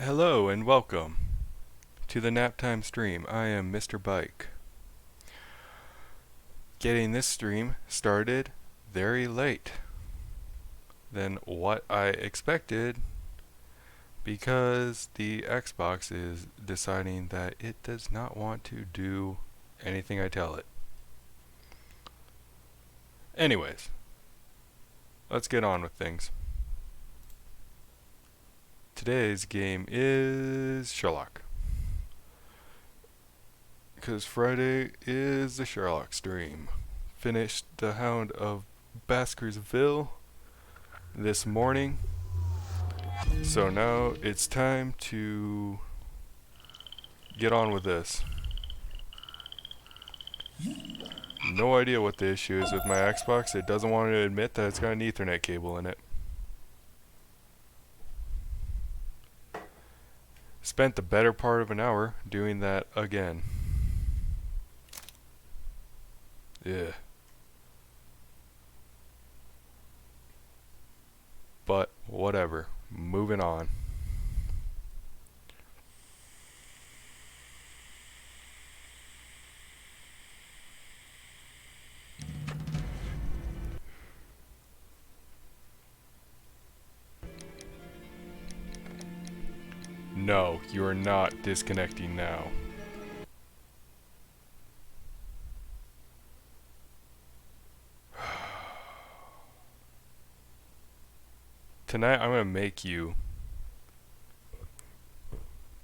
Hello and welcome to the Naptime stream. I am Mr. Bike. Getting this stream started very late than what I expected because the Xbox is deciding that it does not want to do anything I tell it. Anyways, let's get on with things. Today's game is Sherlock. Because Friday is the Sherlock stream. Finished The Hound of Baskerville this morning. So now it's time to get on with this. No idea what the issue is with my Xbox. It doesn't want to admit that it's got an Ethernet cable in it. Spent the better part of an hour doing that again. Yeah. But whatever. Moving on. No, you are not disconnecting now. Tonight I'm going to make you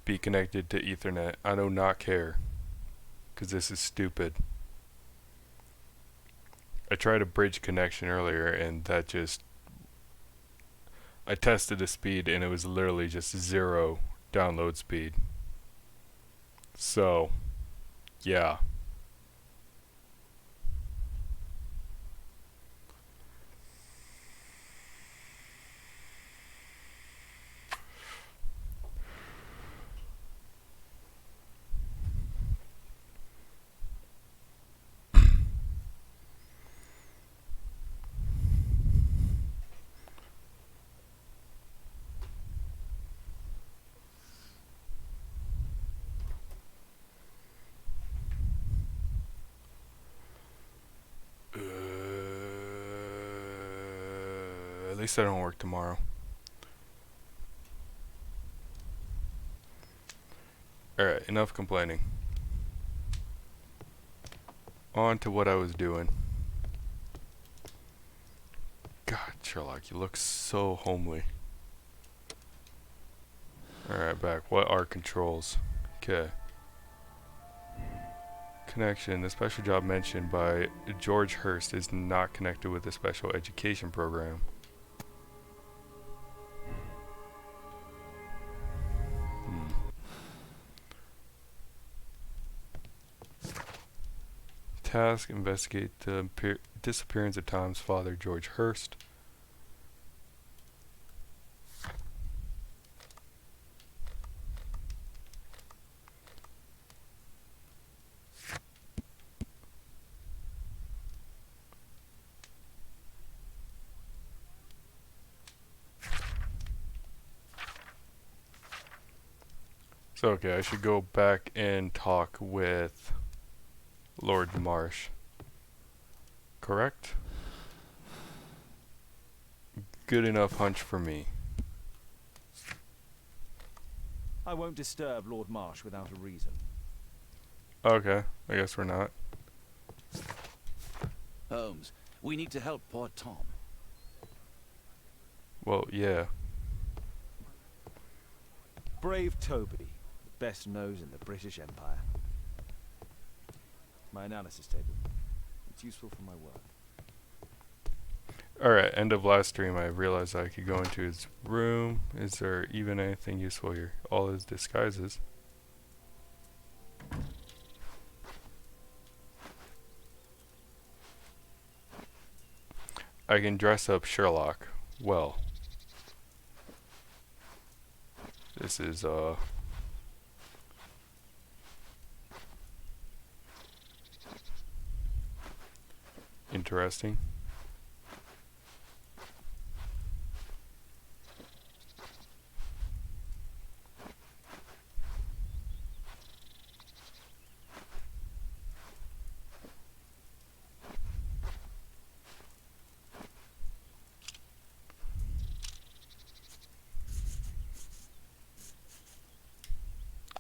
be connected to Ethernet. I do not care. Because this is stupid. I tried a bridge connection earlier and that just... I tested the speed and it was literally just 0 download speed. So, yeah. At least I don't work tomorrow. Alright, enough complaining. On to what I was doing. God, Sherlock, you look so homely. Alright, back. What are controls? Okay. Connection. The special job mentioned by George Hurst is not connected with the special education program. Task: investigate the disappearance of Tom's father, George Hurst. So, okay, I should go back and talk with Lord Marsh. Correct? Good enough hunch for me. I won't disturb Lord Marsh without a reason. Okay, I guess we're not. Holmes, we need to help poor Tom. Well, yeah. Brave Toby, the best nose in the British Empire. My analysis table. It's useful for my work. Alright, end of last stream I realized I could go into his room. Is there even anything useful here? All his disguises. I can dress up Sherlock. Well. This is, interesting.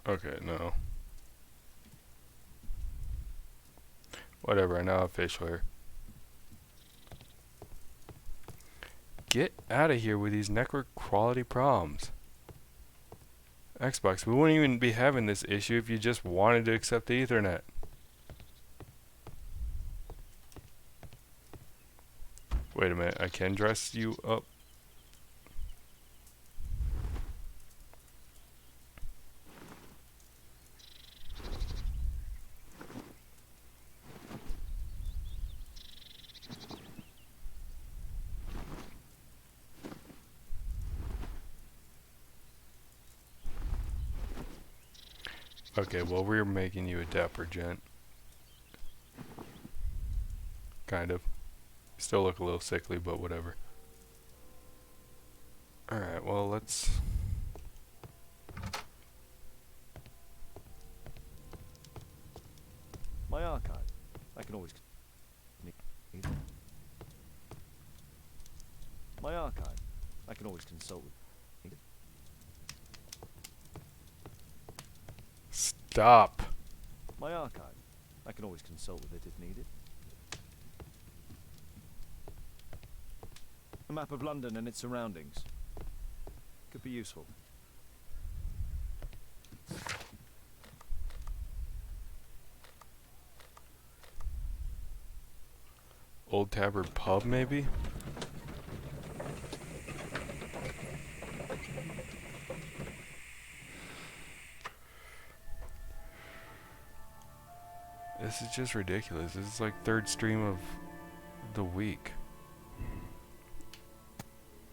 Okay, no. Whatever, I now have facial hair. Get out of here with these network quality problems. Xbox, we wouldn't even be having this issue if you just wanted to accept the Ethernet. Wait a minute, I can dress you up. Okay, well, we're making you a dapper gent. Kind of. Still look a little sickly, but whatever. Alright, well, let's... My archive. I can always... My archive. I can always consult with... Stop! My archive. I can always consult with it if needed. A map of London and its surroundings. Could be useful. Old Tabard Pub, maybe? This is just ridiculous. This is like third stream of the week.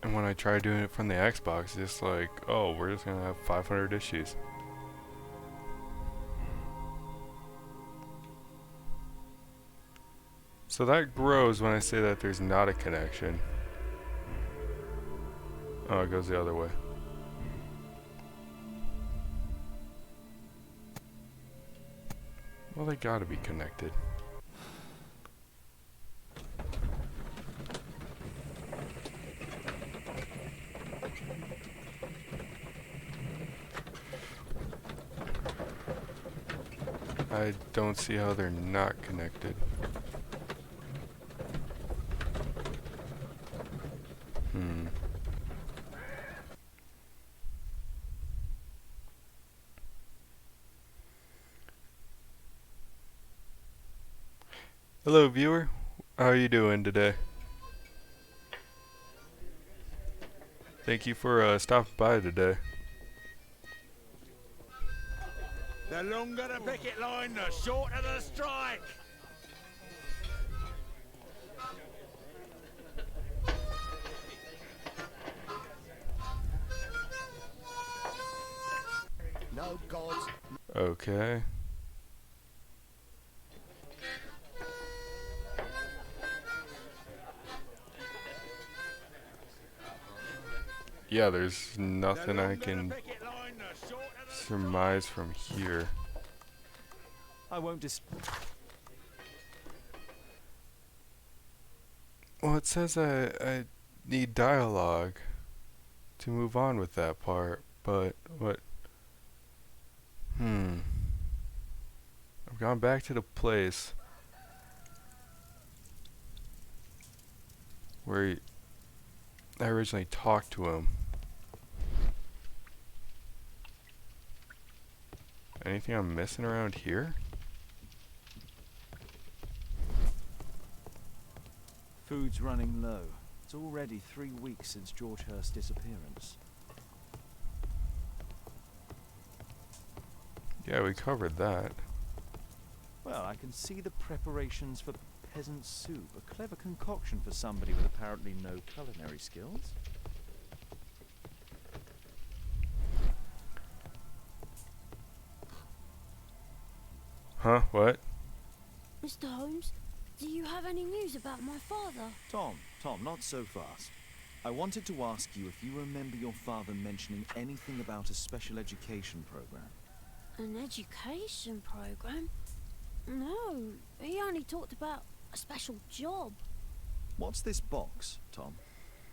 And when I try doing it from the Xbox, it's just like, oh, we're just gonna have 500 issues. So that grows when I say that there's not a connection. Oh, it goes the other way. Well, they gotta be connected. I don't see how they're not connected. Hello, viewer. How are you doing today? Thank you for stopping by today. The longer the picket line, the shorter the strike. No gods. Okay. Yeah, there's nothing I can surmise from here. I won't Well, it says I need dialogue to move on with that part, but what? I've gone back to the place where I originally talked to him. Anything I'm missing around here? Food's running low. It's already 3 weeks since George Hurst's disappearance. Yeah, we covered that. Well, I can see the preparations for peasant soup. A clever concoction for somebody with apparently no culinary skills. Huh? What? Mr. Holmes, do you have any news about my father? Tom, not so fast. I wanted to ask you if you remember your father mentioning anything about a special education program. An education program? No, he only talked about a special job. What's this box, Tom?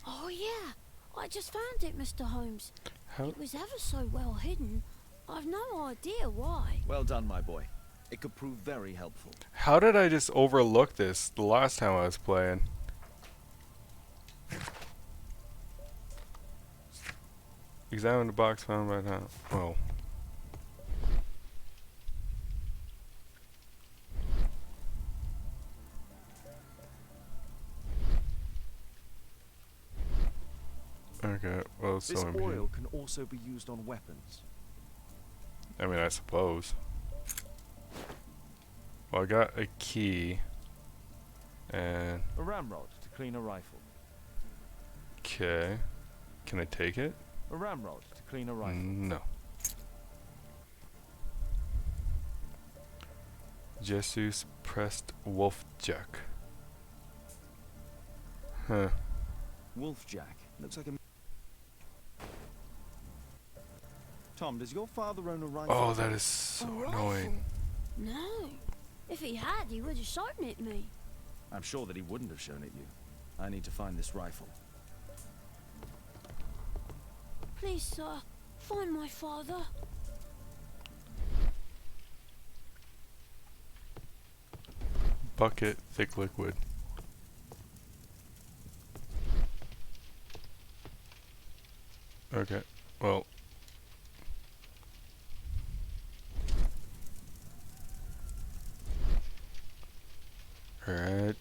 Oh yeah, I just found it, Mr. Holmes. How? It was ever so well hidden. I've no idea why. Well done, my boy. It could prove very helpful. How did I just overlook this the last time I was playing? Examine the box found by now. Oh. Okay, well, so This I'm here. oil can also be used on weapons. I mean, I suppose. Well, I got a key. And... A ramrod to clean a rifle. okay. Can I take it? A ramrod to clean a rifle. No. Jesus pressed wolf jack. Huh. Wolfjack. Looks like a... Tom, does your father own a rifle? Oh, that is so A annoying. rifle? No. If he had, he would have shot it at me. I'm sure that he wouldn't have shown it you. I need to find this rifle. Please, sir, find my father. Bucket, thick liquid. Okay, well. Alright.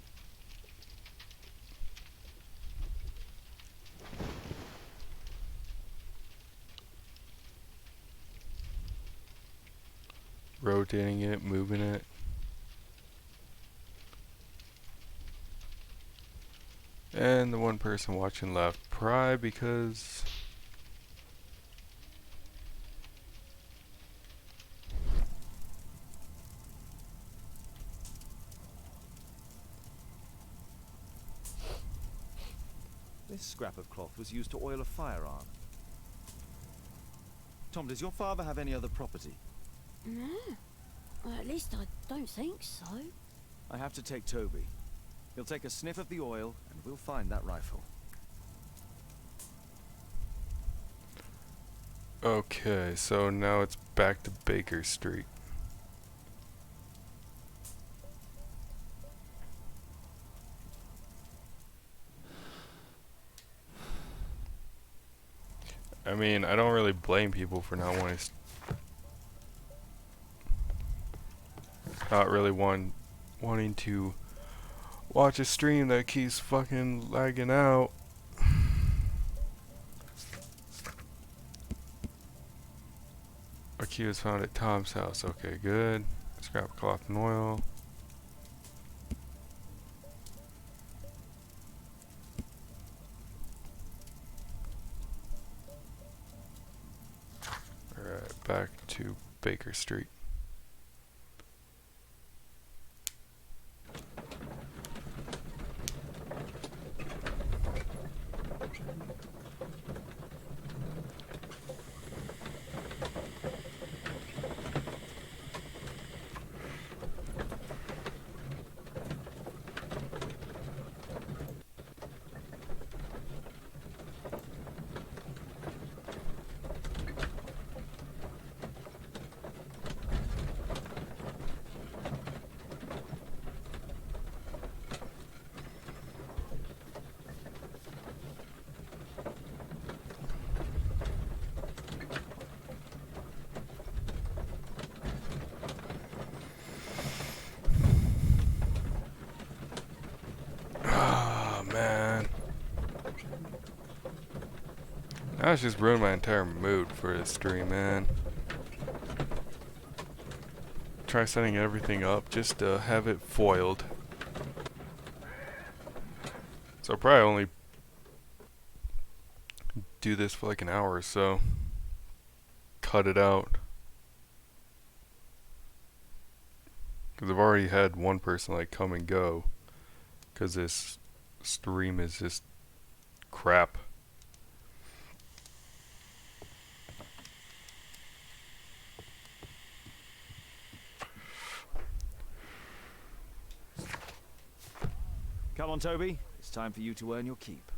Rotating it, moving it. And the one person watching left pry because This scrap of cloth was used to oil a firearm. Tom, does your father have any other property? No. Well, at least I don't think so. I have to take Toby. He'll take a sniff of the oil, and we'll find that rifle. okay, so now it's back to Baker Street. I mean, I don't really blame people for not wanting wanting to watch a stream that keeps fucking lagging out. A key was found at Tom's house. Okay, good. Scrap cloth and oil. Alright, back to Baker Street. That's just ruined my entire mood for this stream, man. Try setting everything up just to have it foiled. So I'll probably only do this for like an hour or so. Cut it out. Because I've already had one person like come and go. Because this stream is just crap. Come on, Toby. It's time for you to earn your keep.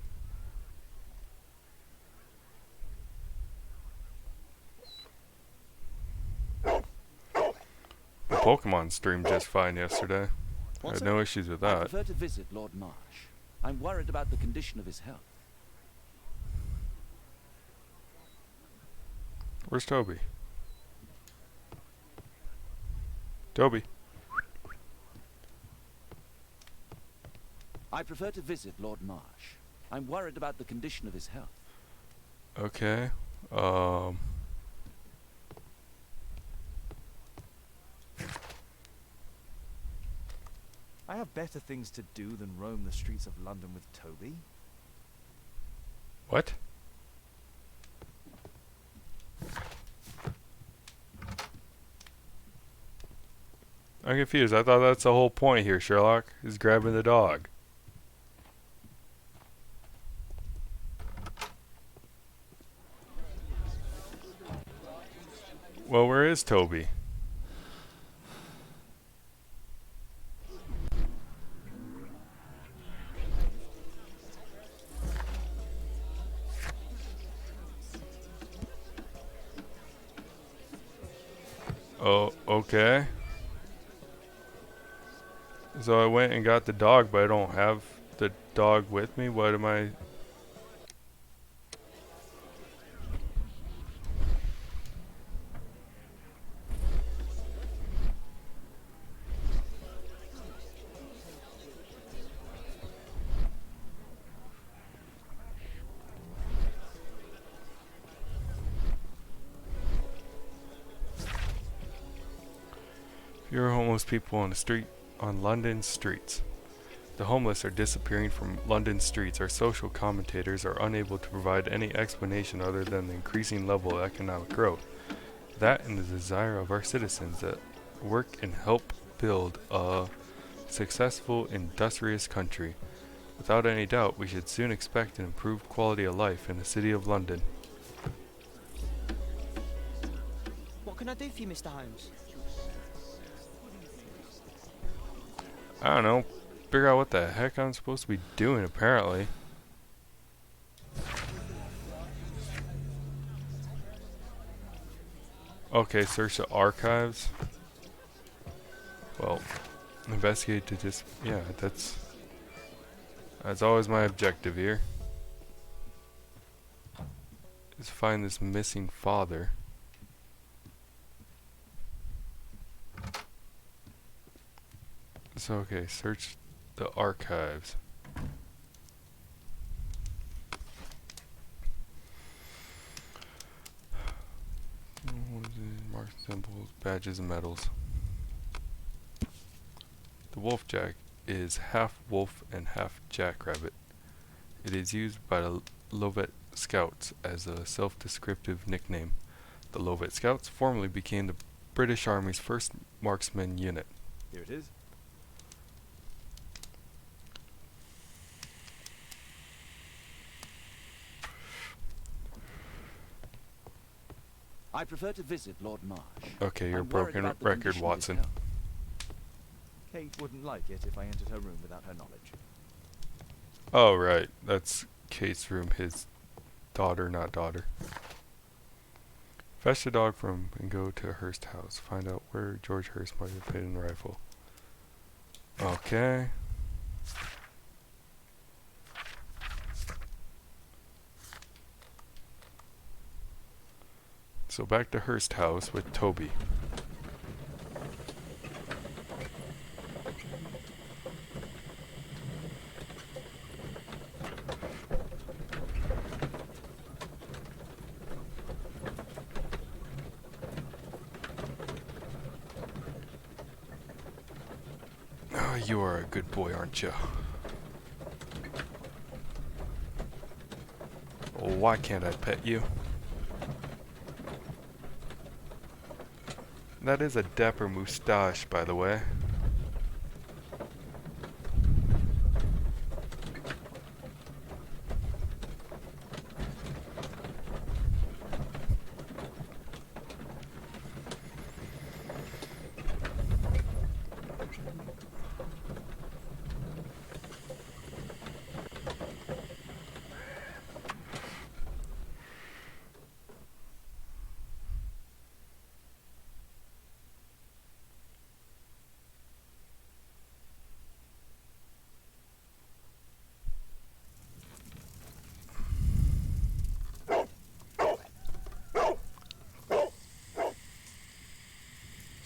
Pokemon streamed just fine yesterday. I What's had up? no issues with I that. prefer to visit Lord Marsh. I'm worried about the condition of his health. Where's Toby? Toby. I prefer to visit Lord Marsh. I'm worried about the condition of his health. Okay. I have better things to do than roam the streets of London with Toby. What? I'm confused. I thought that's the whole point here, Sherlock, is grabbing the dog. Well, where is Toby? Oh, okay. So I went and got the dog, but I don't have the dog with me. What am I... Fewer homeless people on the street, on London streets. The homeless are disappearing from London streets. Our social commentators are unable to provide any explanation other than the increasing level of economic growth. That and the desire of our citizens that work and help build a successful, industrious country. Without any doubt, we should soon expect an improved quality of life in the city of London. What can I do for you, Mr. Holmes? I don't know. Figure out what the heck I'm supposed to be doing, apparently. Okay, search the archives. Well, investigate to just... yeah, that's always my objective here. Is find this missing father. So, okay, search the archives. Mark symbols, badges, and medals. The wolf jack is half wolf and half jackrabbit. It is used by the Lovat Scouts as a self-descriptive nickname. The Lovat Scouts formerly became the British Army's first marksman unit. Here it is. I prefer to visit Lord Marsh. Okay, you're a I'm worried broken about the record, condition of his Watson. health. Kate wouldn't like it if I entered her room without her knowledge. Oh, right. That's Kate's room, his daughter, not daughter. Fetch the dog from and go to Hearst house. Find out where George Hearst might have hidden the rifle. Okay. So back to Hearst house with Toby. Oh, you are a good boy, aren't you? Oh, why can't I pet you? That is a dapper moustache, by the way.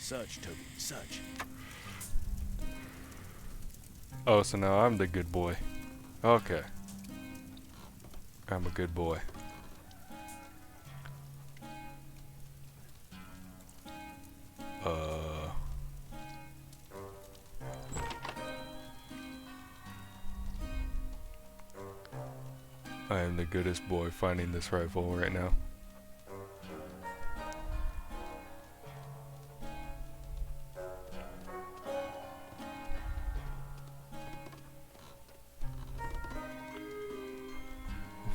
Search, Toby, search. Oh, so now I'm the good boy. Okay. I'm a good boy. I am the goodest boy finding this rifle right now.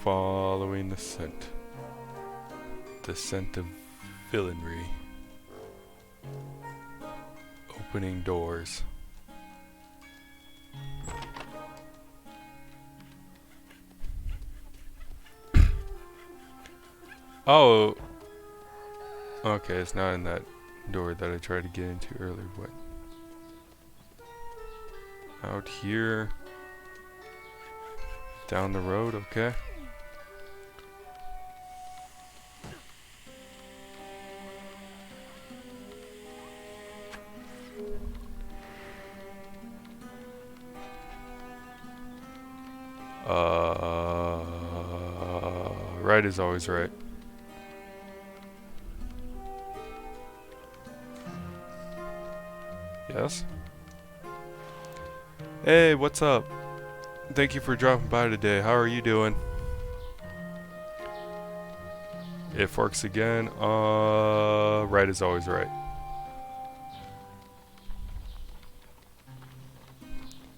Following the scent. The scent of villainy. Opening doors. Oh. Okay, it's not in that door that I tried to get into earlier, but out here. Down the road, okay. Right is always right. Yes? Hey, what's up? Thank you for dropping by today. How are you doing? It forks again. Right is always right.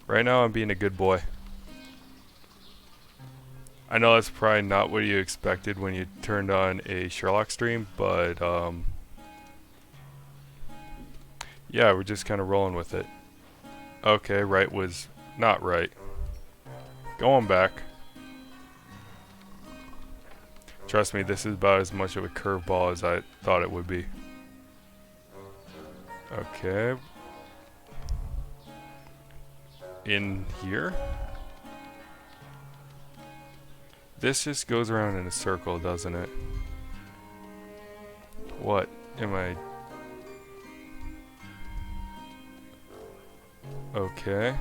Right now I'm being a good boy. I know that's probably not what you expected when you turned on a Sherlock stream, but yeah, we're just kind of rolling with it. Okay, right was not right. Going back. Trust me, this is about as much of a curveball as I thought it would be. Okay. In here? This just goes around in a circle, doesn't it? What am I... Okay.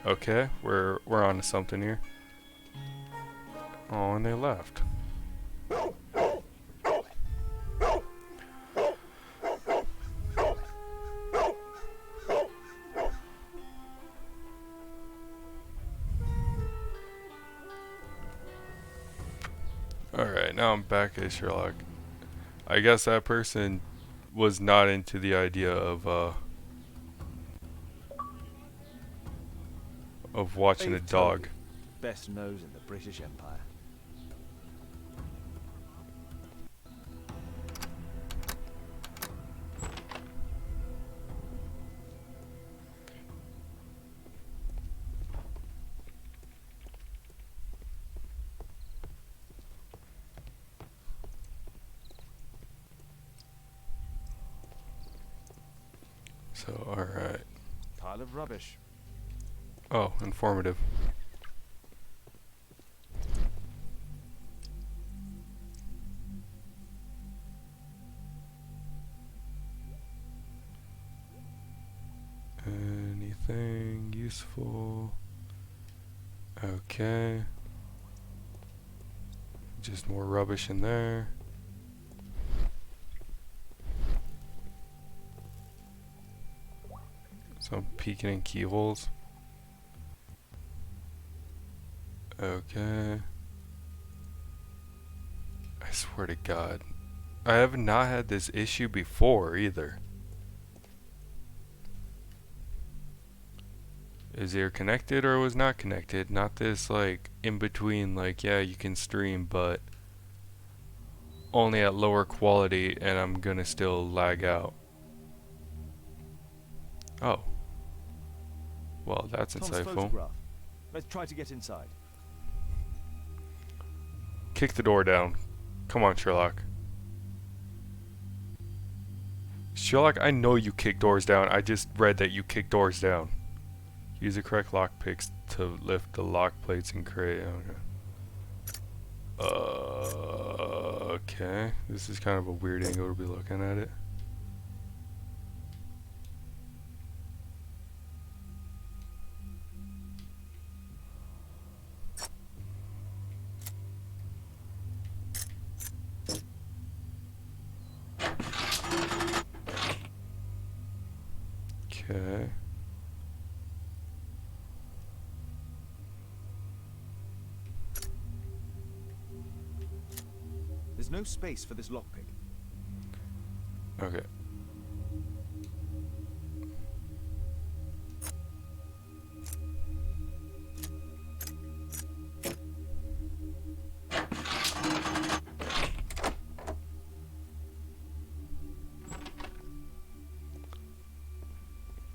Okay, we're on to something here. Oh, and they left. Alright, now I'm back at Sherlock. I guess that person was not into the idea of watching a Faith dog. Toby, best nose in the British Empire. So, alright. Pile of rubbish. Oh, informative. Anything useful? Okay. Just more rubbish in there. Some peeking in keyholes. Okay. I swear to God. I have not had this issue before either. Is it connected or was not connected? Not this like in between, like yeah you can stream but only at lower quality and I'm gonna still lag out. Oh. Well, that's Tom's insightful. photograph. Let's try to get inside. Kick the door down. Come on, Sherlock. Sherlock, I know you kick doors down. I just read that you kick doors down. Use the correct lock picks to lift the lock plates and create. Okay. This is kind of a weird angle to be looking at it. no space for this lockpick. Okay.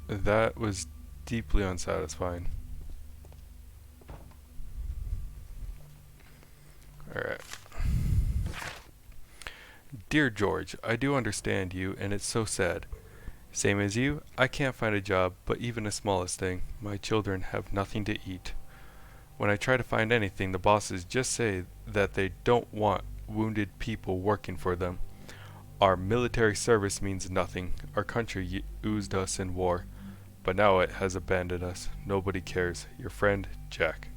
That was deeply unsatisfying. Alright. Dear George, I do understand you, and it's so sad. Same as you, I can't find a job, but even the smallest thing. My children have nothing to eat. When I try to find anything, the bosses just say that they don't want wounded people working for them. Our military service means nothing. Our country oozed us in war, but now it has abandoned us. Nobody cares. Your friend, Jack.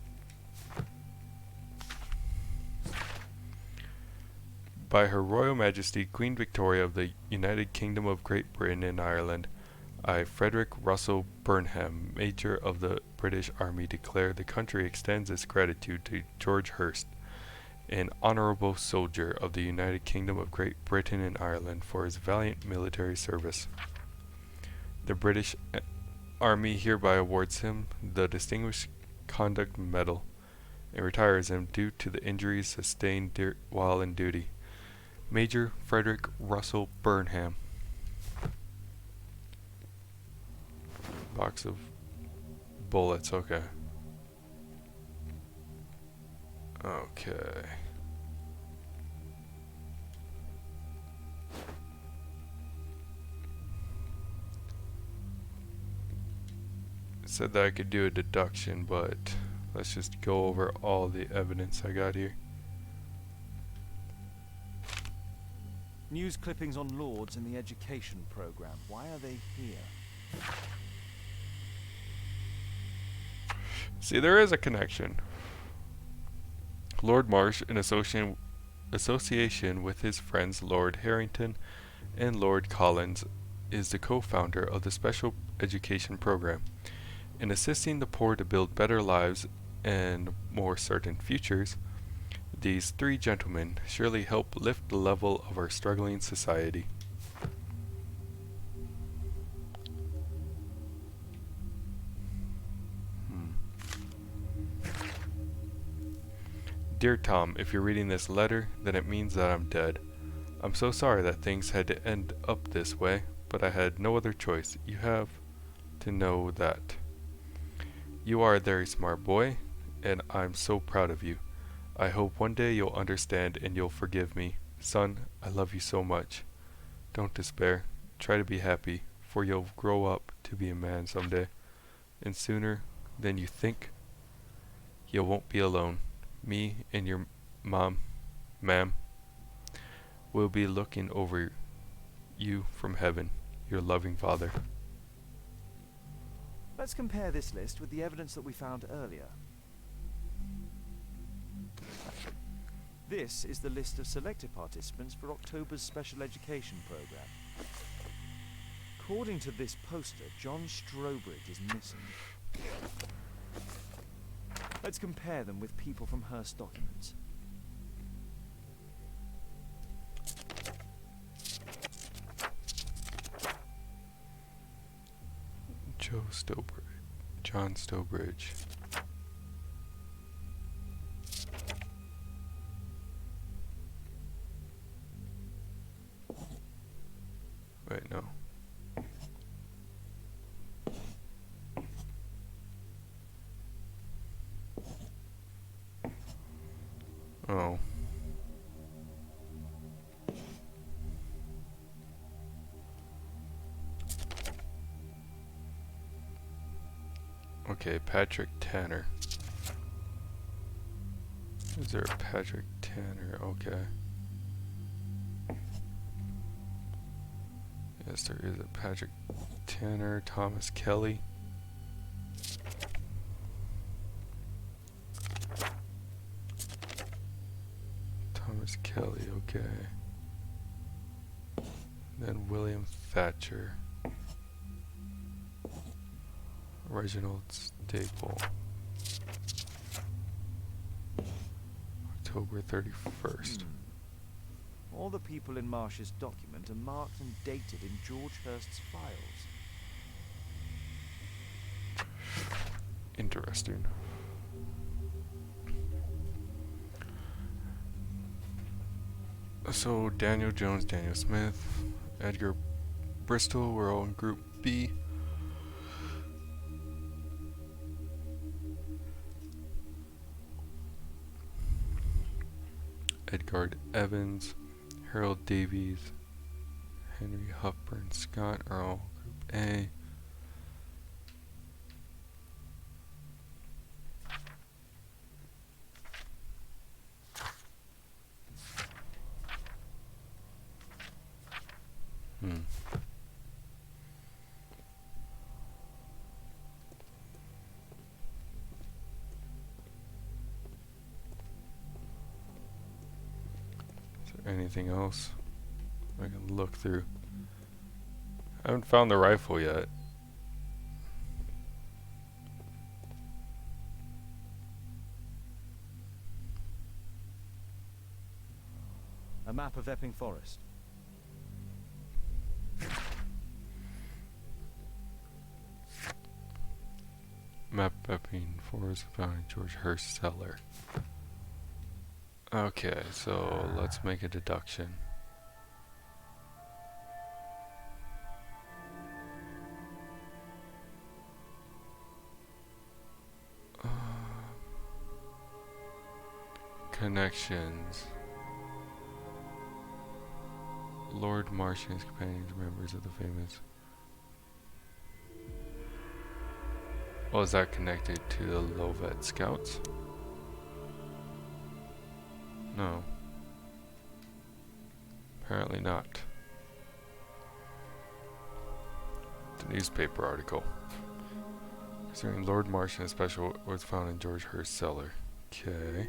By Her Royal Majesty Queen Victoria of the United Kingdom of Great Britain and Ireland, I, Frederick Russell Burnham, Major of the British Army, declare the country extends its gratitude to George Hurst, an honorable soldier of the United Kingdom of Great Britain and Ireland, for his valiant military service. The British Army hereby awards him the Distinguished Conduct Medal and retires him due to the injuries sustained while in duty. Major Frederick Russell Burnham. Box of bullets, okay. Okay. It said that I could do a deduction, but let's just go over all the evidence I got here. News clippings on Lords in the education program. Why are they here? See, there is a connection. Lord Marsh, in association with his friends Lord Harrington and Lord Collins, is the co-founder of the Special Education Program. In assisting the poor to build better lives and more certain futures, these three gentlemen surely help lift the level of our struggling society. Dear Tom, if you're reading this letter, then it means that I'm dead. I'm so sorry that things had to end up this way, but I had no other choice. You have to know that. You are a very smart boy, and I'm so proud of you. I hope one day you'll understand and you'll forgive me. Son, I love you so much. Don't despair. Try to be happy, for you'll grow up to be a man someday. And sooner than you think, you won't be alone. Me and your ma'am, will be looking over you from heaven, your loving father. Let's compare this list with the evidence that we found earlier. This is the list of selected participants for October's special education program. According to this poster, John Strobridge is missing. Let's compare them with people from Hearst documents. John Stowbridge. Wait, no. Oh. Okay, Patrick Tanner. Is there a Patrick Tanner? Okay. Yes, there is a Patrick Tanner. Thomas Kelly. Thomas Kelly, okay. Then William Thatcher. Reginald Staple. October 31st. All the people in Marsh's document are marked and dated in George Hurst's files. Interesting. So Daniel Jones, Daniel Smith, Edgar Bristol were all in Group B. Edgard Evans, Harold Davies, Henry Hopburn Scott are all Group A. Is there anything else I can look through? I haven't found the rifle yet. A map of Epping Forest. Map Epping Forest found in George Hurst's cellar. Okay, so let's make a deduction. Connections. Lord Marsh and his companions are members of the famous. Well, is that connected to the Lovett Scouts? No. Apparently not. The newspaper article. Concerning Lord Marsh and his special was found in George Hurst's cellar. Okay.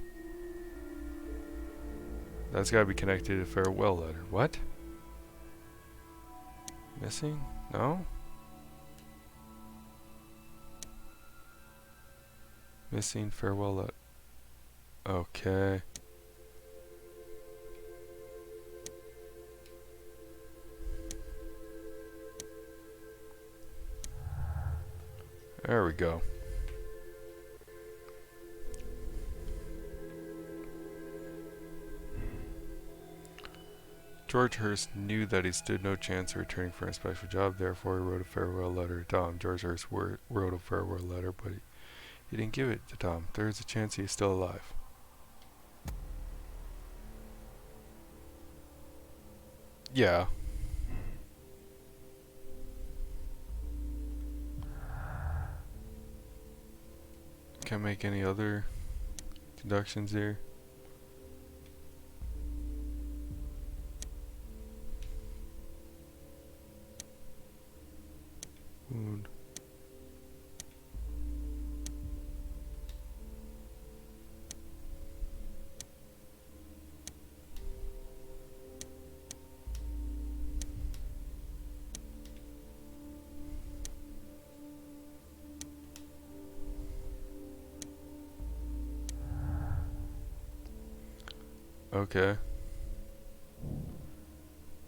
That's gotta be connected to the farewell letter. What? Missing? No? Missing farewell letter. Okay. There we go. George Hurst knew that he stood no chance of returning for a special job, therefore he wrote a farewell letter to Tom. George Hurst wrote a farewell letter, but he didn't give it to Tom. There is a chance he is still alive. Yeah. Can't make any other deductions here. Wound. Okay.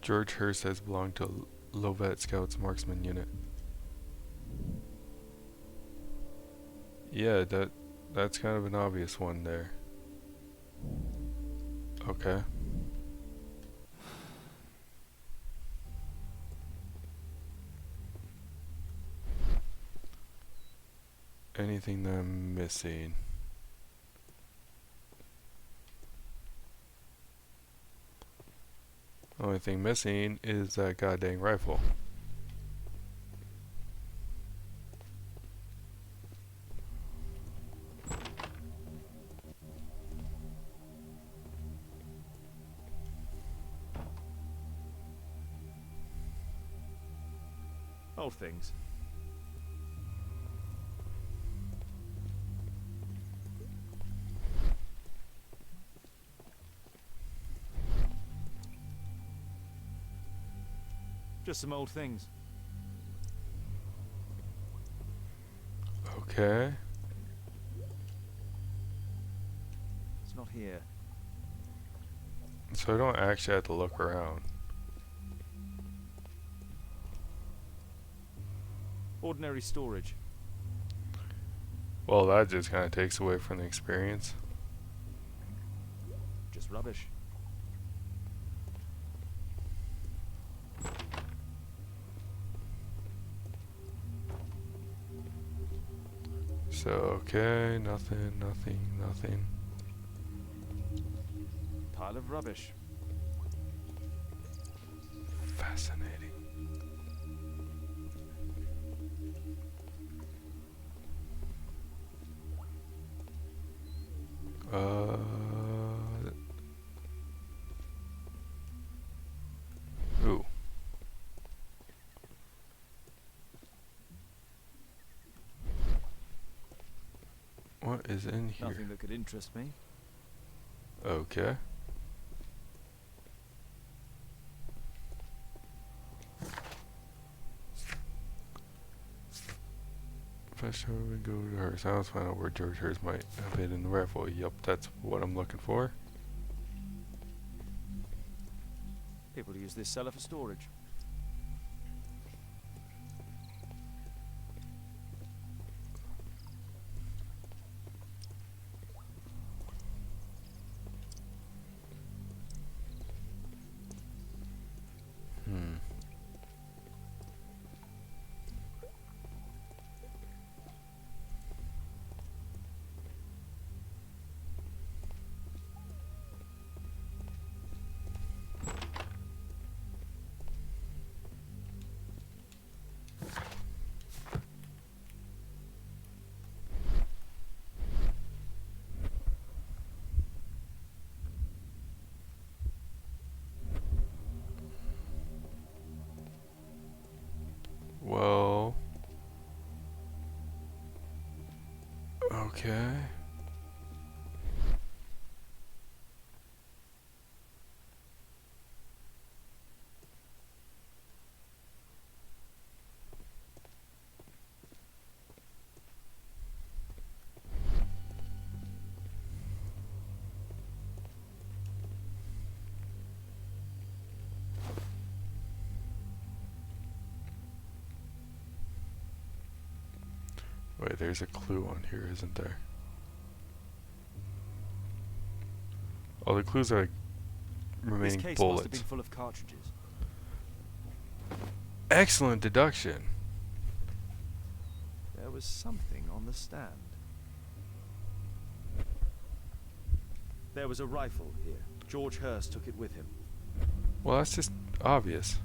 George Hurst has belonged to Lovett Scouts marksman unit. Yeah, that's kind of an obvious one there. Okay. Anything that I'm missing? Only thing missing is that goddamn rifle. Old things. Just some old things. Okay. It's not here. It's So I don't actually have to look around. Ordinary storage. Well, that just kind of takes away from the experience. Just rubbish. So, okay, nothing, nothing, nothing. Pile of rubbish. Fascinating. Ooh. What is in here? Nothing that could interest me. Okay. First time we go to Hearst. Now let's find out where George Hearst might have hidden the rifle. Yup, that's what I'm looking for. People use this cellar for storage. Hmm. Well, okay. Wait, there's a clue on here, isn't there? Oh, the clues are like This remaining case must have bullets. been full of cartridges. Excellent deduction. There was something on the stand. There was a rifle here. George Hearst took it with him. Well, that's just obvious.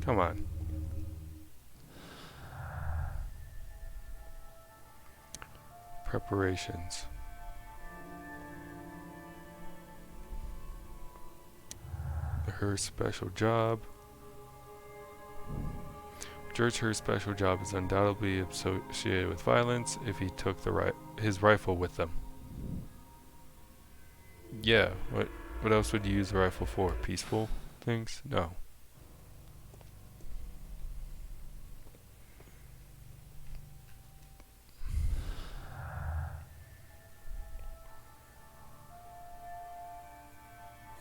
Come on. Preparations. Her special job. George Hearst's special job is undoubtedly associated with violence if he took his rifle with them. Yeah, what else would you use the rifle for? Peaceful things? No.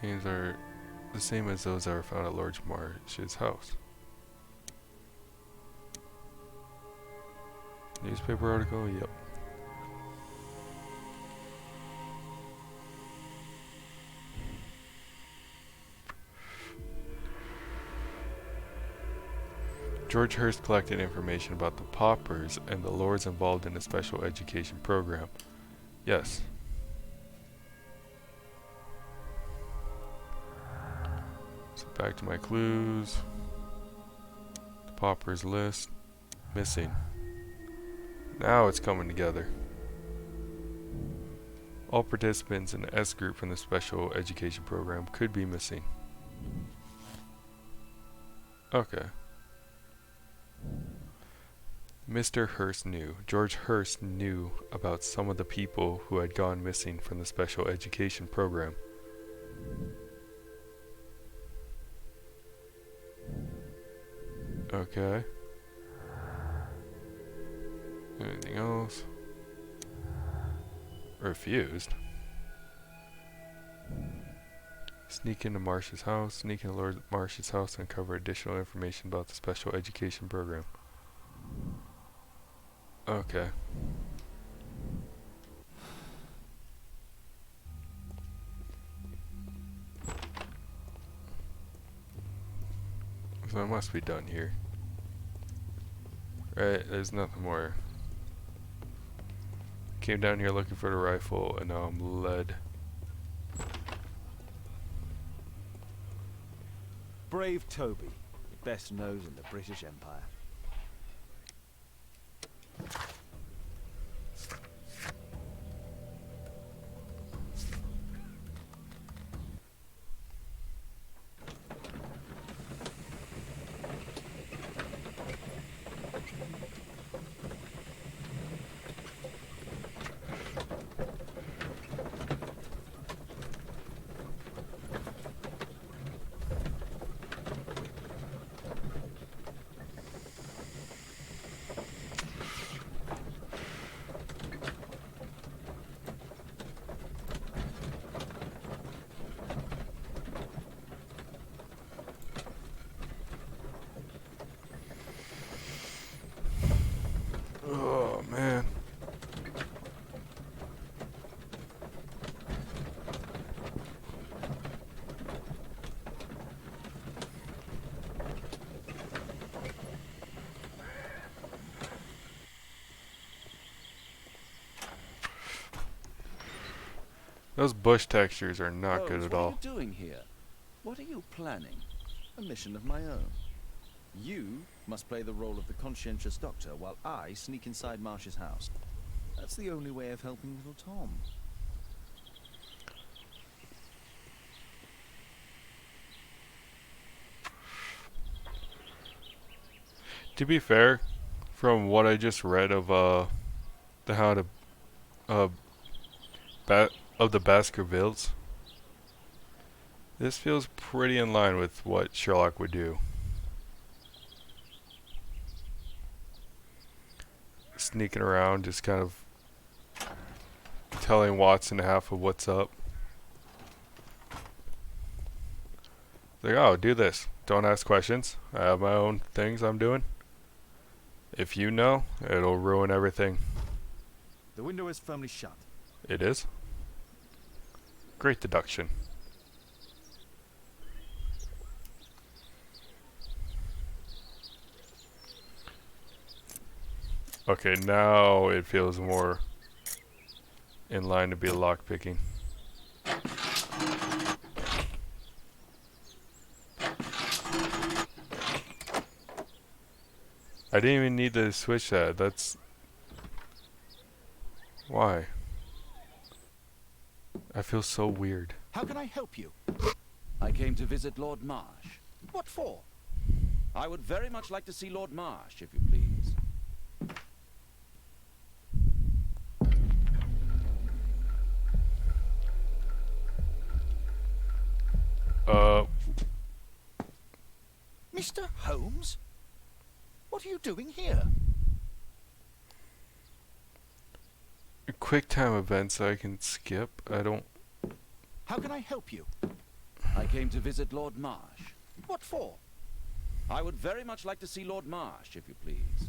These are the same as those that were found at Lord Marsh's house. Newspaper article? Yep. George Hearst collected information about the paupers and the lords involved in a special education program. Yes. So back to my clues. The paupers list. Missing. Now it's coming together. All participants in the S group from the special education program could be missing. Okay. Mr. Hearst knew. George Hearst knew about some of the people who had gone missing from the special education program. Okay. Anything else? Refused. Sneak into Marsh's house. Sneak into Lord Marsh's house and uncover additional information about the special education program. Okay. So I must be done here. Right, there's nothing more. Came down here looking for the rifle and now I'm led. Brave Toby, the best nose in the British Empire. Oh man. Those bush textures are not good Holmes, at what all. are you doing here? What are you planning? A mission of my own. You must play the role of the conscientious doctor while I sneak inside Marsh's house. That's the only way of helping little Tom. To be fair, from what I just read of the how to of the Baskervilles, this feels pretty in line with what Sherlock would do. Sneaking around, just kind of telling Watson half of what's up. Like, oh, do this. Don't ask questions. I have my own things I'm doing. If you know, it'll ruin everything. The window is firmly shut. It is. Great deduction. Okay, now it feels more in line to be lockpicking. I didn't even need to switch that. That's... Why? I feel so weird. How can I help you? I came to visit Lord Marsh. What for? I would very much like to see Lord Marsh, if you please. Mr. Holmes? What are you doing here? Quick time events I can skip. I don't... How can I help you? I came to visit Lord Marsh. What for? I would very much like to see Lord Marsh, if you please.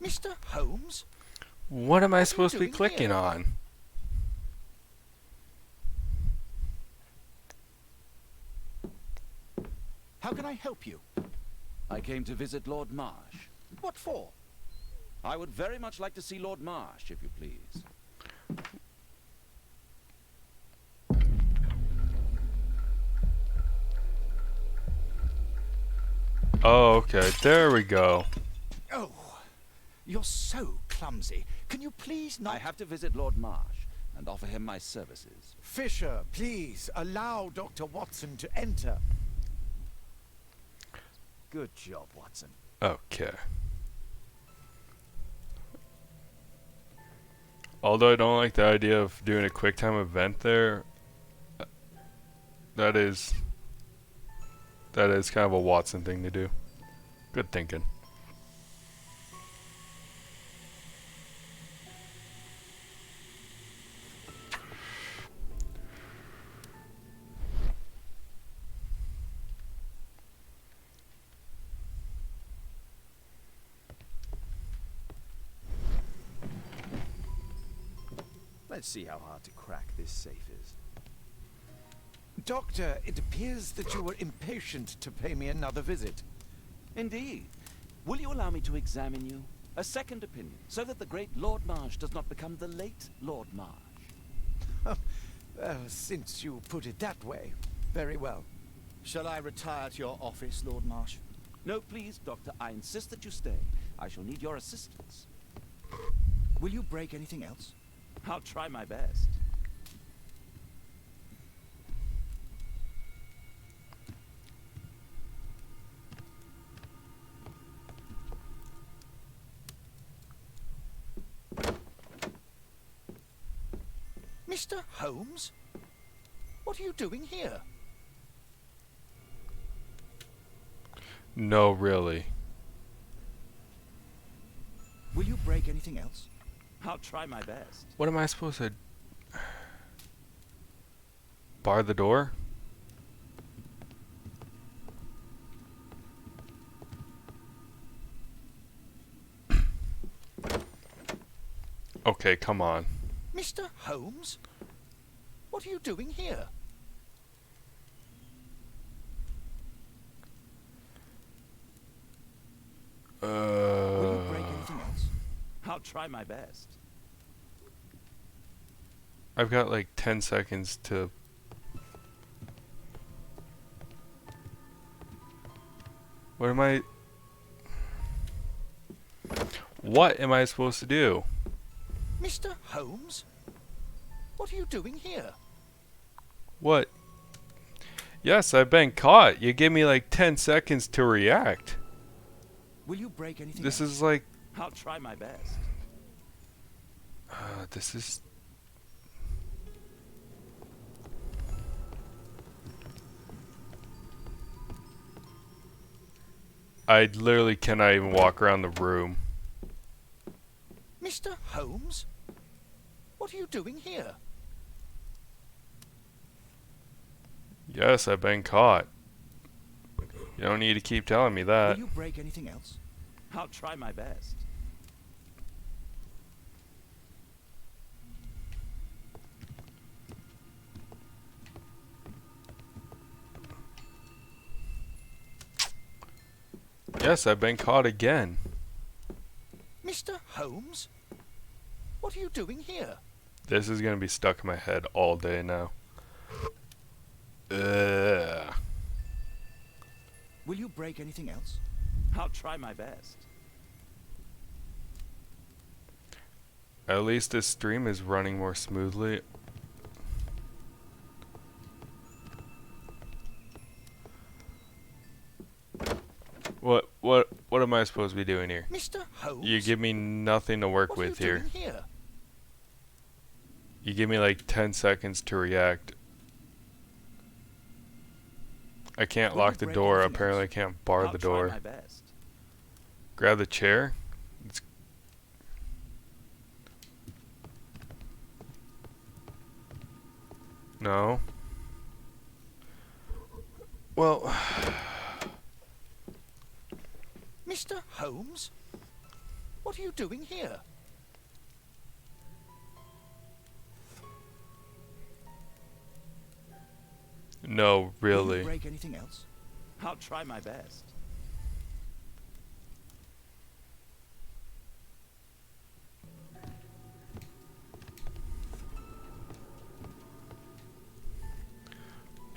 Mr. Holmes? What am I What are you supposed to be doing clicking here? on? How can I help you? I came to visit Lord Marsh. What for? I would very much like to see Lord Marsh, if you please. Oh, okay. There we go. Oh, you're so clumsy. Can you please not... I have to visit Lord Marsh and offer him my services. Fisher, please, allow Dr. Watson to enter. Good job, Watson. Okay. Although I don't like the idea of doing a quick time event there, that is kind of a Watson thing to do. Good thinking. Let's see how hard to crack this safe is. Doctor, it appears that you were impatient to pay me another visit. Indeed. Will you allow me to examine you? A second opinion, so that the great Lord Marsh does not become the late Lord Marsh. Well, since you put it that way, very well. Shall I retire to your office, Lord Marsh? No, please, Doctor. I insist that you stay. I shall need your assistance. Will you break anything else? I'll try my best. Mr. Holmes? What are you doing here? No, really. Will you break anything else? I'll try my best. What am I supposed to... bar the door? Okay, come on. Mr. Holmes? What are you doing here? Will you break anything else? I'll try my best. I've got like 10 seconds to... What am I... What am I supposed to do? Mr. Holmes? What are you doing here? What? Yes, I've been caught. You give me like 10 seconds to react. Will you break anything This else? is like... I'll try my best. this is... I literally cannot even walk around the room. Mr. Holmes? What are you doing here? Yes, I've been caught. You don't need to keep telling me that. Will you break anything else? I'll try my best. Yes, I've been caught again. Mr. Holmes? What are you doing here? This is gonna be stuck in my head all day now. Ugh. Will you break anything else? I'll try my best. At least this stream is running more smoothly. What am I supposed to be doing here? Mr. Holmes? You give me nothing to work what are you with here. doing here? You give me like 10 seconds to react. I can't Will you lock the break door. anything Apparently I else? can't bar I'll the try door. my best. Grab the chair. It's no. Well, Mr. Holmes? What are you doing here? no, Will you really. break anything else? I'll try my best.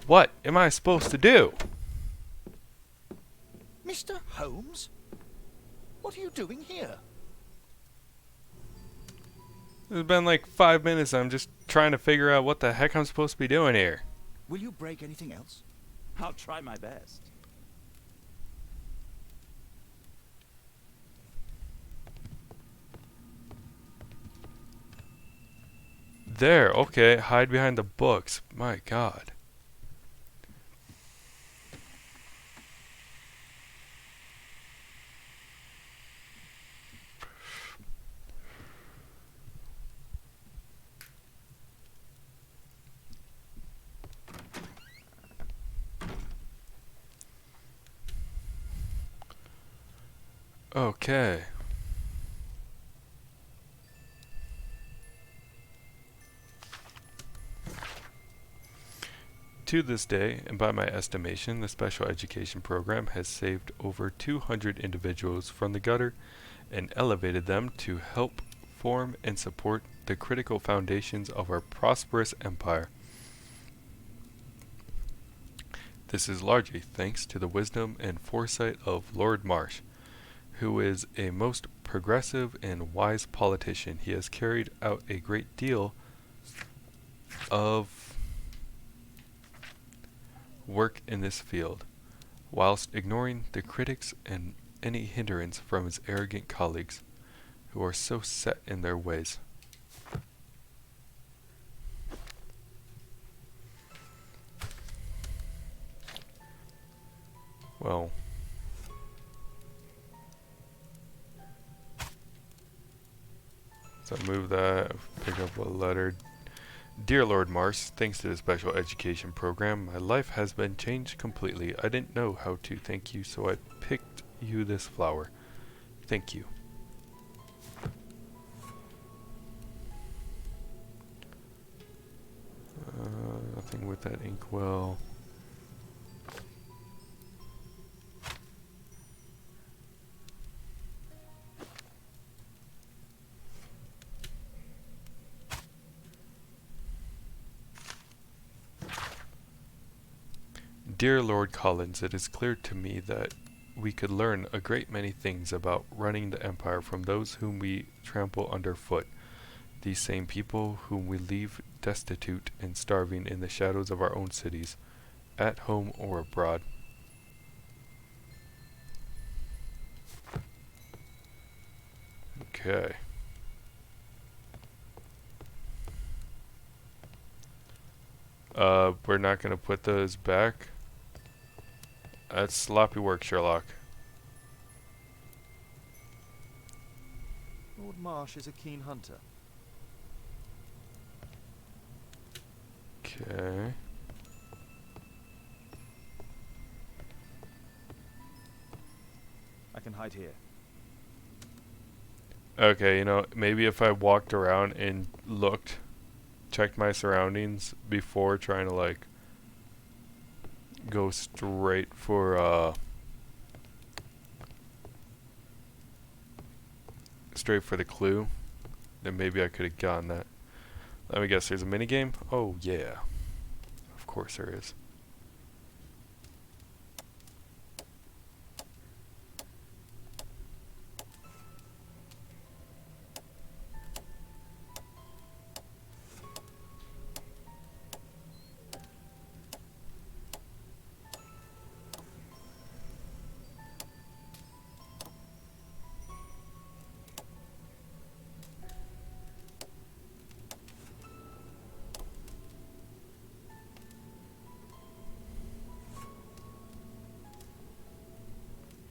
What am I supposed to do? Mr. Holmes? What are you doing here? It's been like 5 minutes. I'm just trying to figure out what the heck I'm supposed to be doing here. Will you break anything else? I'll try my best. There, okay, hide behind the books. My God. Okay. To this day, and by my estimation, the special education program has saved over 200 individuals from the gutter and elevated them to help form and support the critical foundations of our prosperous empire. This is largely thanks to the wisdom and foresight of Lord Marsh, who is a most progressive and wise politician. He has carried out a great deal of work in this field, whilst ignoring the critics and any hindrance from his arrogant colleagues, who are so set in their ways. Well, so move that, pick up a letter. Dear Lord Marsh, thanks to the special education program, my life has been changed completely. I didn't know how to thank you, so I picked you this flower. Thank you. Nothing with that inkwell. Dear Lord Collins, it is clear to me that we could learn a great many things about running the empire from those whom we trample underfoot, these same people whom we leave destitute and starving in the shadows of our own cities, at home or abroad. Okay. We're not gonna put those back. That's sloppy work, Sherlock. Lord Marsh is a keen hunter. Okay. I can hide here. Okay, you know, maybe if I walked around and looked, checked my surroundings before trying to, like, go straight for, straight for the clue, then maybe I could have gotten that. Let me guess, there's a minigame? Oh, yeah. Of course there is.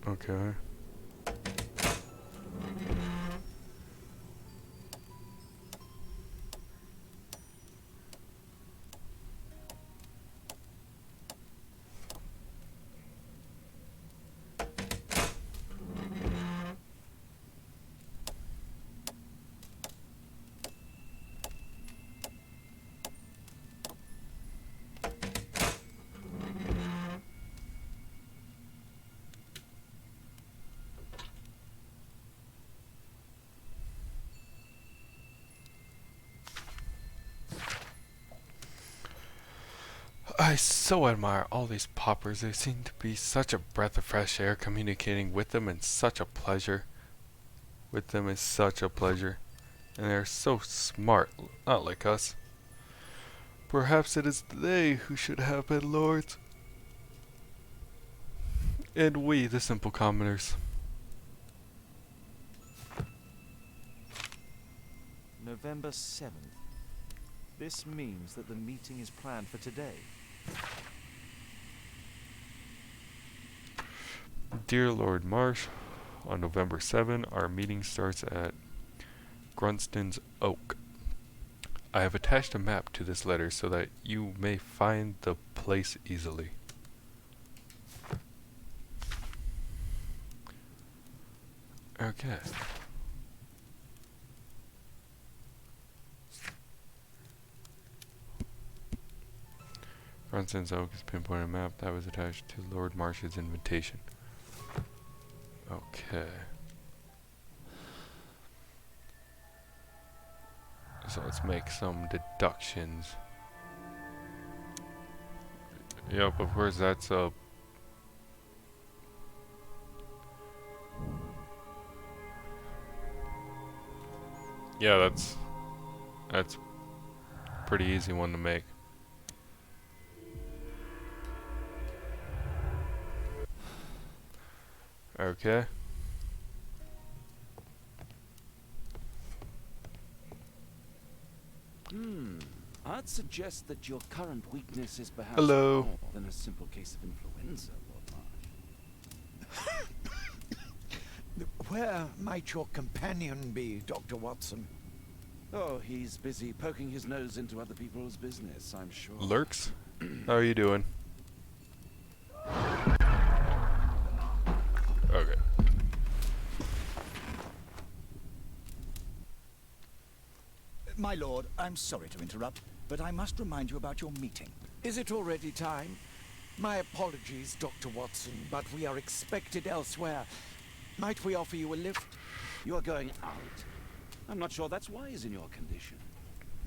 Okay. I so admire all these paupers. They seem to be such a breath of fresh air. Communicating with them is such a pleasure. With them is such a pleasure. And they're so smart, not like us. Perhaps it is they who should have been lords. And we, the simple commoners. November 7th. This means that the meeting is planned for today. Dear Lord Marsh, on November 7, our meeting starts at Grunston's Oak. I have attached a map to this letter so that you may find the place easily. Okay. Brunson's Oak is pinpointed a map that was attached to Lord Marsh's invitation. Okay. So let's make some deductions. Yep, of course that's a... Yeah, that's a pretty easy one to make. Okay. I'd suggest that your current weakness is perhaps Hello. more than a simple case of influenza, Lord Marsh. Where might your companion be, Dr. Watson? Oh, he's busy poking his nose into other people's business, I'm sure. Lurks? How are you doing? Okay. My lord, I'm sorry to interrupt, but I must remind you about your meeting. Is it already time? My apologies, Dr. Watson, but we are expected elsewhere. Might we offer you a lift? You are going out. I'm not sure that's wise in your condition.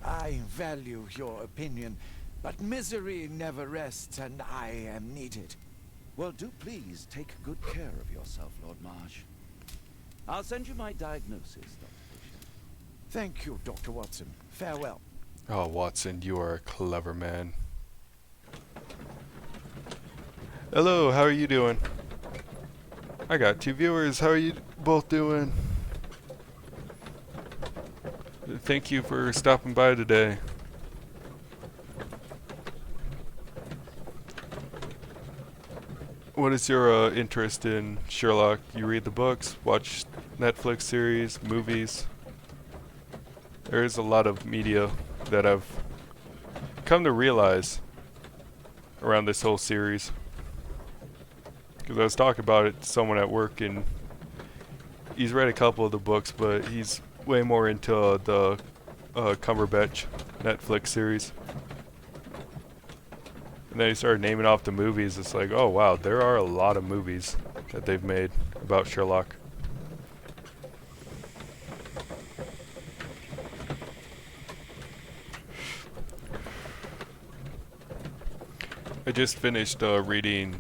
I value your opinion, but misery never rests, and I am needed. Well, do please take good care of yourself, Lord Marsh. I'll send you my diagnosis, Dr. Fisher. Thank you, Dr. Watson. Farewell. Oh, Watson, you are a clever man. Hello, how are you doing? I got 2 viewers. How are you both doing? Thank you for stopping by today. What is your interest in Sherlock? You read the books, watch Netflix series, movies? There is a lot of media that I've come to realize around this whole series. Because I was talking about it to someone at work, and he's read a couple of the books, but he's way more into the Cumberbatch Netflix series. And then he started naming off the movies. It's like, oh wow, there are a lot of movies that they've made about Sherlock. I just finished reading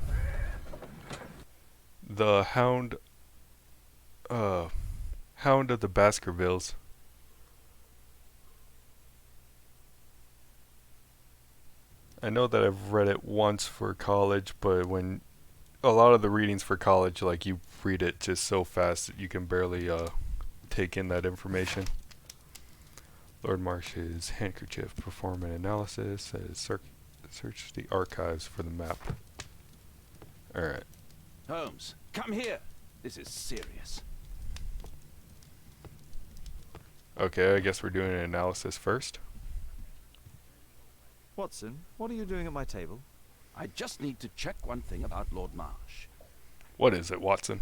The Hound of the Baskervilles. I know that I've read it once for college, but when a lot of the readings for college, like, you read it just so fast that you can barely take in that information. Lord Marsh's handkerchief, perform an analysis, says search the archives for the map. Alright. Holmes, come here. This is serious. Okay, I guess we're doing an analysis first. Watson, what are you doing at my table? I just need to check one thing about Lord Marsh. What is it, Watson?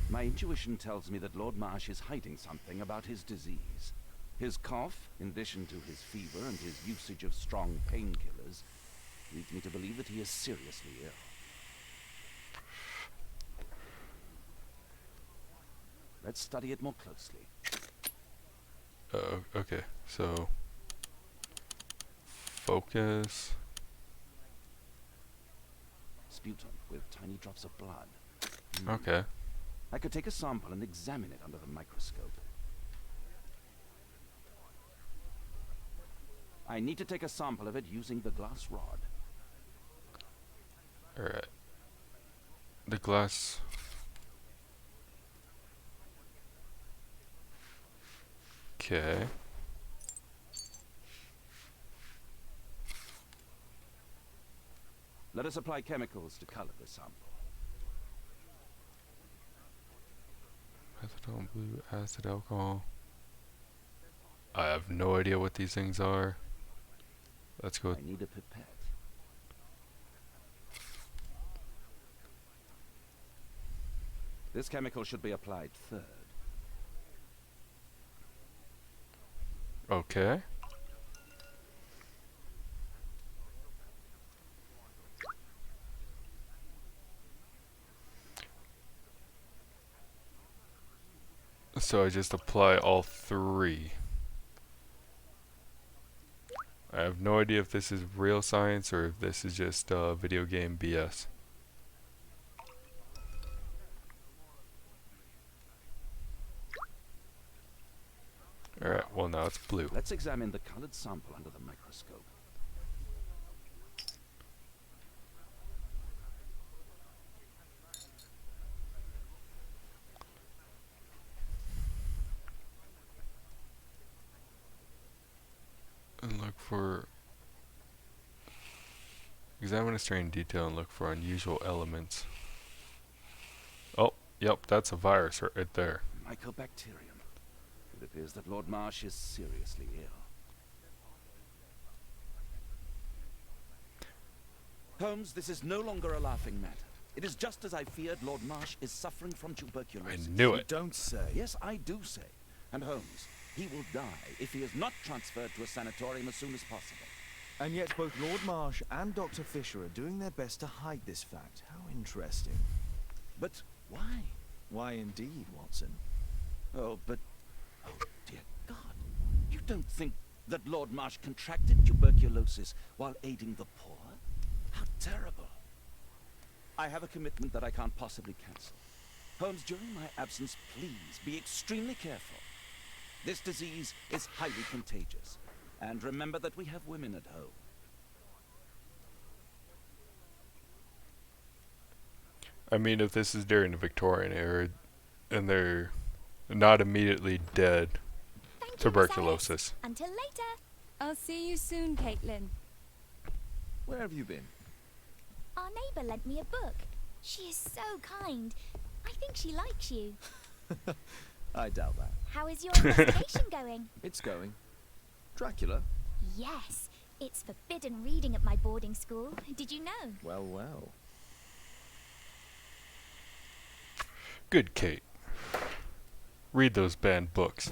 My intuition tells me that Lord Marsh is hiding something about his disease. His cough, in addition to his fever and his usage of strong painkillers, leads me to believe that he is seriously ill. Let's study it more closely. Okay, so focus. Sputum with tiny drops of blood. Okay. I could take a sample and examine it under the microscope. I need to take a sample of it using the glass rod. Alright. The glass. Okay. Let us apply chemicals to color the sample. Acetone, blue, acid, alcohol. I have no idea what these things are. Let's go. I need a pipette. This chemical should be applied third. Okay. So I just apply all three. I have no idea if this is real science or if this is just video game BS. Alright, well now it's blue. Let's examine the colored sample under the microscope. And look for... Examine a strain in detail and look for unusual elements. Oh, yep, that's a virus right there. Mycobacterium. It appears that Lord Marsh is seriously ill. Holmes, this is no longer a laughing matter. It is just as I feared. Lord Marsh is suffering from tuberculosis. I knew You it. don't say. Yes, I do say. And Holmes, he will die if he is not transferred to a sanatorium as soon as possible. And yet both Lord Marsh and Dr. Fisher are doing their best to hide this fact. How interesting. But why? Why indeed, Watson? Oh, but... Oh, dear God. You don't think that Lord Marsh contracted tuberculosis while aiding the poor? How terrible. I have a commitment that I can't possibly cancel. Holmes, during my absence, please be extremely careful. This disease is highly contagious. And remember that we have women at home. I mean, if this is during the Victorian era and they're not immediately dead, Thank you, Miss tuberculosis. Alice. Until later. I'll see you soon, Caitlin. Where have you been? Our neighbour lent me a book. She is so kind. I think she likes you. I doubt that. How is your investigation going? It's going. Dracula? Yes, it's forbidden reading at my boarding school. Did you know? Well, well. Good Kate. Read those banned books.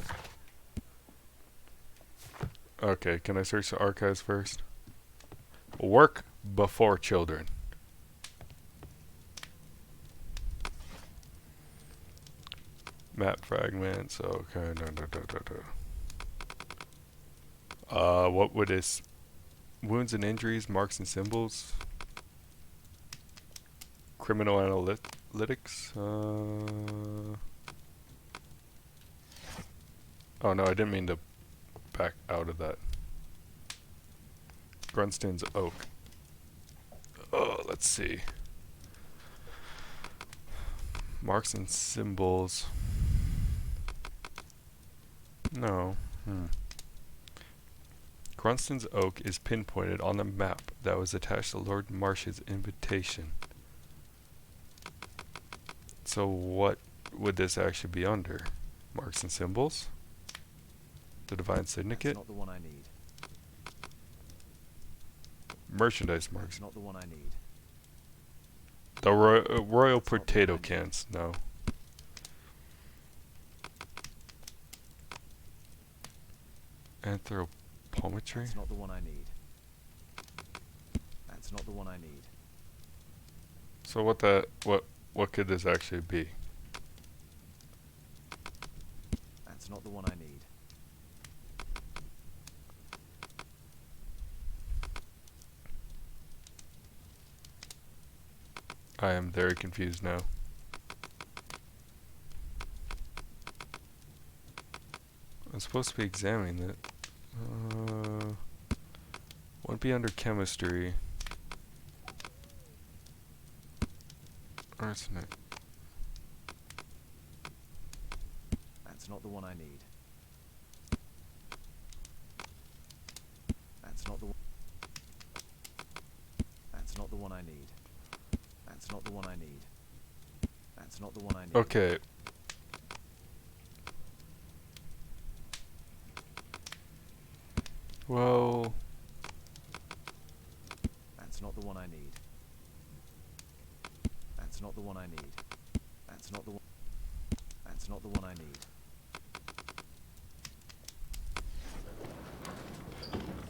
Okay, can I search the archives first? Work before children. Map fragments, okay, what would this... Wounds and injuries, marks and symbols? Criminal analytics? Oh no, I didn't mean to back out of that. Grunston's Oak. Oh, let's see. Marks and symbols. No. Grunston's Oak is pinpointed on the map that was attached to Lord Marsh's invitation. So what would this actually be under? Marks and symbols? The Divine Syndicate? That's not the one I need. Merchandise marks. That's not the one I need. The Royal That's not Potato what I need. Cans. No. Anthropometry? That's not the one I need. That's not the one I need. So what could this actually be? That's not the one I need. I am very confused now. I'm supposed to be examining it. Wouldn't be under chemistry. Arsenic. That's not the one I need. That's not the one. That's not the one I need. That's not the one I need. That's not the one I need. Okay. Well, That's not the one I need. That's not the one I need. That's not the one. That's not the one I need.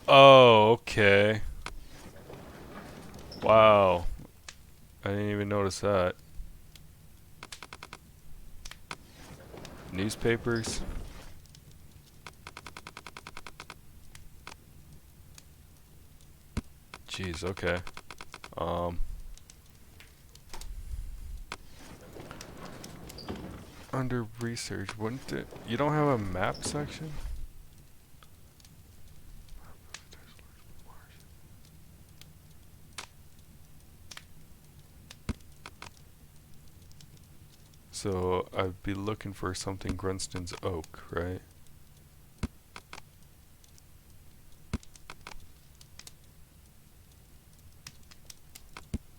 Oh, okay. Wow. I didn't even notice that. Newspapers. Jeez, okay. Under research, wouldn't it? You don't have a map section? So I'd be looking for something Grunston's Oak, right?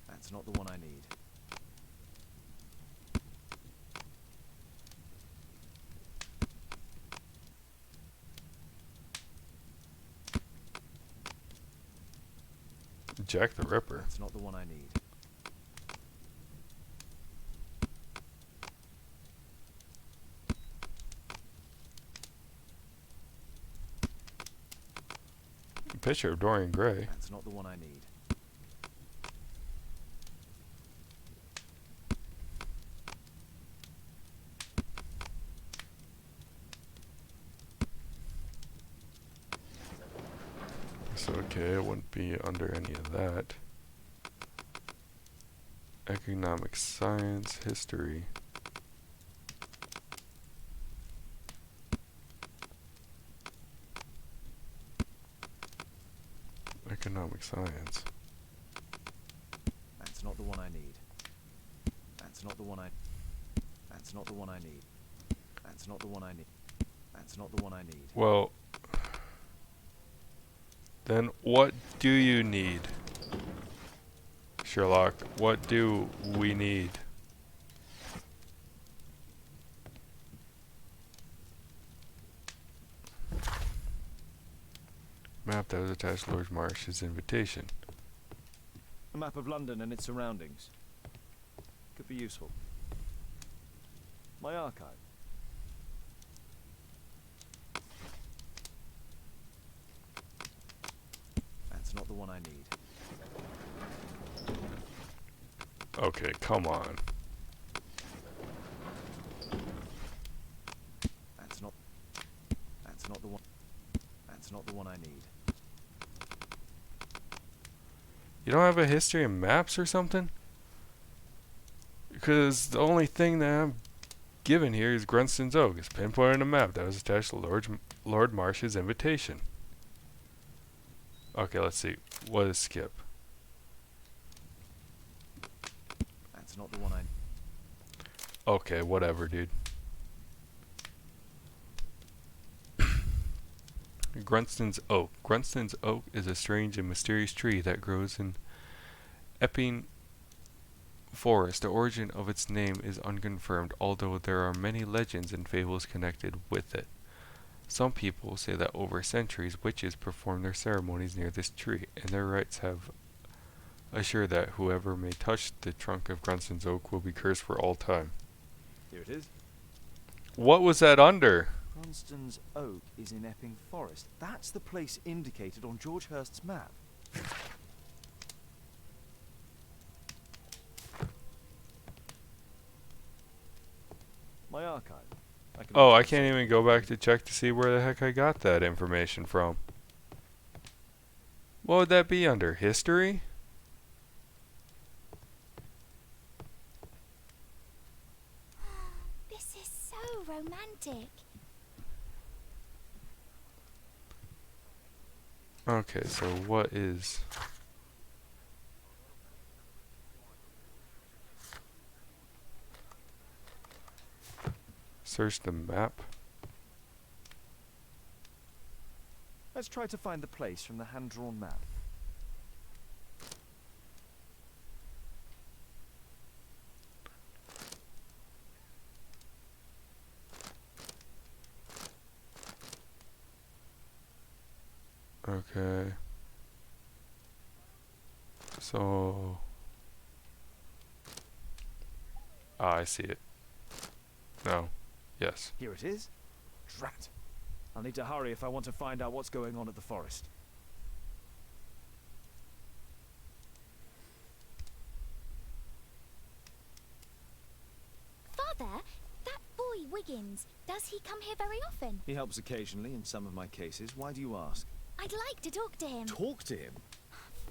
That's not the one I need. Jack the Ripper. That's not the one I need. Picture of Dorian Gray. That's not the one I need. So okay, it wouldn't be under any of that. Economic science, history. Economic science. That's not the one I need. That's not the one I... That's not the one I need. That's not the one I need. That's not the one I need. Well, then what do you need? Sherlock, what do we need? Map that was attached to Lord Marsh's invitation. A map of London and its surroundings. Could be useful. My archive. That's not the one I need. Okay, come on. That's not the one. That's not the one I need. You don't have a history of maps or something? Because the only thing that I'm given here is Grunston's Oak. It's pinpointed on a map that was attached to Lord Marsh's invitation. Okay, let's see. What is skip? That's not the one I... Okay, whatever, dude. Grunston's Oak. Grunston's Oak is a strange and mysterious tree that grows in Epping Forest. The origin of its name is unconfirmed, although there are many legends and fables connected with it. Some people say that over centuries, witches performed their ceremonies near this tree, and their rites have assured that whoever may touch the trunk of Grunston's Oak will be cursed for all time. Here it is. What was that under? Grunston's Oak is in Epping Forest. That's the place indicated on George Hurst's map. My archive. Oh, I can't even go back to check to see where the heck I got that information from. What would that be under? History? This is so romantic. Okay, so what is... Search the map. Let's try to find the place from the hand-drawn map. Okay. So... Ah, I see it. No. Yes. Here it is. Drat. I'll need to hurry if I want to find out what's going on at the forest. Father, that boy Wiggins, does he come here very often? He helps occasionally in some of my cases. Why do you ask? I'd like to talk to him. Talk to him?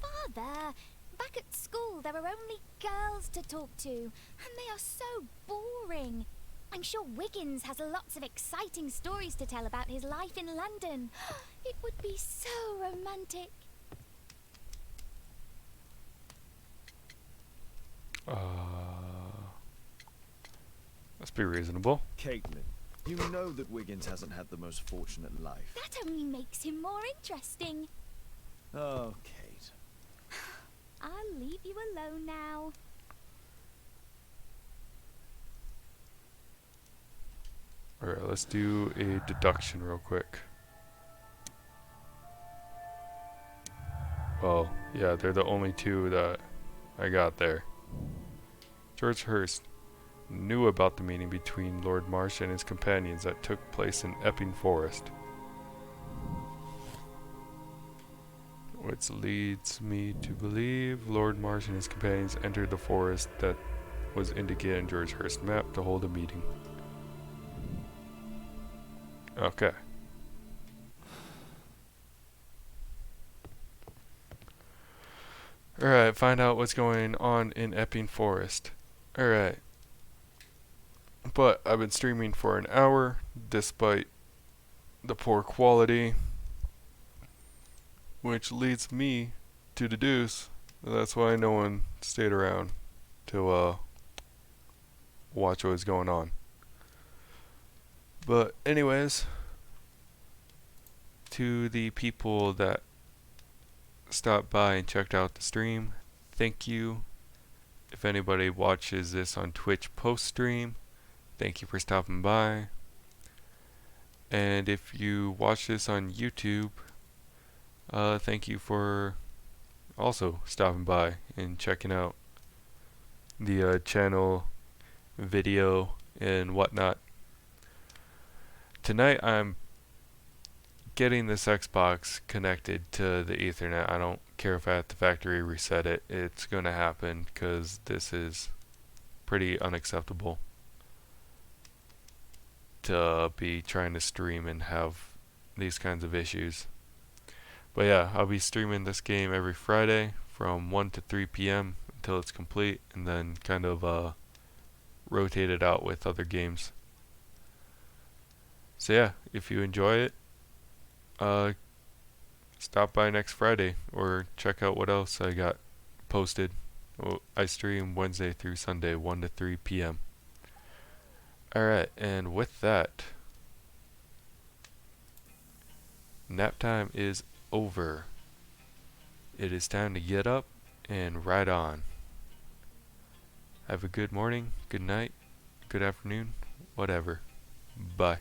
Father, back at school there are only girls to talk to, and they are so boring. I'm sure Wiggins has lots of exciting stories to tell about his life in London. It would be so romantic. Must be reasonable. Caitlin, you know that Wiggins hasn't had the most fortunate life. That only makes him more interesting. Oh, Kate. I'll leave you alone now. Alright, let's do a deduction real quick. Well, yeah, they're the only two that I got there. George Hurst knew about the meeting between Lord Marsh and his companions that took place in Epping Forest, which leads me to believe Lord Marsh and his companions entered the forest that was indicated in George Hurst's map to hold a meeting. Okay. Alright, find out what's going on in Epping Forest. Alright. But I've been streaming for an hour, despite the poor quality, which leads me to deduce that's why no one stayed around to watch what was going on. But anyways, to the people that stopped by and checked out the stream, thank you. If anybody watches this on Twitch post-stream, thank you for stopping by. And if you watch this on YouTube, thank you for also stopping by and checking out the channel, video, and whatnot. Tonight I'm getting this Xbox connected to the Ethernet. I don't care if I have to factory reset it. It's going to happen because this is pretty unacceptable to be trying to stream and have these kinds of issues. But yeah, I'll be streaming this game every Friday from 1 to 3 p.m. until it's complete, and then kind of rotate it out with other games. So yeah, if you enjoy it, stop by next Friday or check out what else I got posted. I stream Wednesday through Sunday, 1 to 3 p.m. Alright, and with that, nap time is over. It is time to get up and ride on. Have a good morning, good night, good afternoon, whatever. Bye.